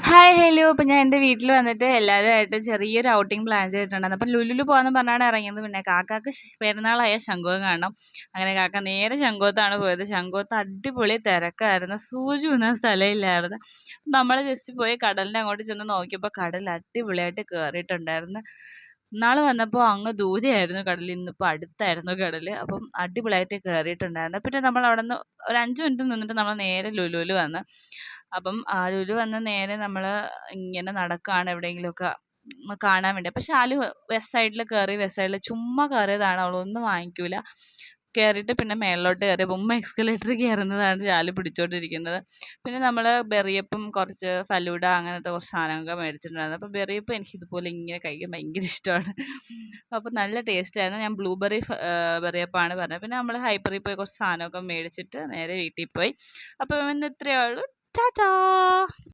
Hi hello. അപ്പോൾ ഞാൻ എൻ്റെ വീട്ടിൽ വന്നിട്ട് എല്ലാവരുമായിട്ട് ചെറിയൊരു ഔട്ടിംഗ് പ്ലാൻ ചെയ്തിട്ടുണ്ടായിരുന്നു. അപ്പോൾ ലുലുലു പോകാമെന്ന് പറഞ്ഞാണ് ഇറങ്ങിയത്. പിന്നെ കാക്കാക്ക് പെരുന്നാളായ ശംഖുവം കാണണം. അങ്ങനെ കാക്ക നേരെ ശംഖുവത്താണ് പോയത്. ശംഖുവത്ത് അടിപൊളി തിരക്കായിരുന്നു. സൂചി ഒന്നും സ്ഥലമില്ലായിരുന്നു. നമ്മൾ ജസ്റ്റ് പോയി കടലിൻ്റെ അങ്ങോട്ട് ചെന്ന് നോക്കിയപ്പോൾ കടൽ അടിപൊളിയായിട്ട് കയറിയിട്ടുണ്ടായിരുന്നു. ഇന്നാൾ വന്നപ്പോൾ അങ്ങ് ദൂരെയായിരുന്നു കടൽ, ഇന്നിപ്പോൾ അടുത്തായിരുന്നു കടൽ. അപ്പം അടിപൊളിയായിട്ട് കയറിയിട്ടുണ്ടായിരുന്നു. പിന്നെ നമ്മൾ അവിടെ നിന്ന് ഒരു 5 മിനിറ്റ് നിന്നിട്ട് നമ്മൾ നേരെ ലുലുവിൽ വന്ന്. അപ്പം ലുലു വന്ന് നേരെ നമ്മൾ ഇങ്ങനെ നടക്കുകയാണ് എവിടെയെങ്കിലുമൊക്കെ കാണാൻ വേണ്ടി. അപ്പം ഷാലു വെസ്റ്റ് സൈഡിൽ കയറി. വെസ്റ്റ് സൈഡിൽ ചുമ്മാ കയറിയതാണ്, അവളൊന്നും വാങ്ങിക്കൂല. കയറിയിട്ട് പിന്നെ മേളിലോട്ട് കയറി. ഉമ്മ എക്സ്കലേറ്ററിൽ കയറുന്നതാണ് ഷാലു പിടിച്ചോണ്ടിരിക്കുന്നത്. പിന്നെ നമ്മൾ ബെറിയപ്പും കുറച്ച് ഫലൂഡ അങ്ങനത്തെ കുറച്ച് സാധനങ്ങളൊക്കെ മേടിച്ചിട്ടുണ്ടായിരുന്നു. അപ്പോൾ ബെറിയപ്പം എനിക്ക് ഇതുപോലെ ഇങ്ങനെ കഴിക്കാൻ ഭയങ്കര ഇഷ്ടമാണ്. അപ്പോൾ നല്ല ടേസ്റ്റായിരുന്നു. ഞാൻ ബ്ലൂബെറി ബെറിയപ്പമാണ് പറഞ്ഞത്. പിന്നെ നമ്മൾ ഹൈപ്പറിൽ പോയി കുറച്ച് സാധനമൊക്കെ മേടിച്ചിട്ട് നേരെ വീട്ടിൽ പോയി. അപ്പോൾ ഇന്ന് ഇത്രയേ ഉള്ളൂ. ടാറ്റാ.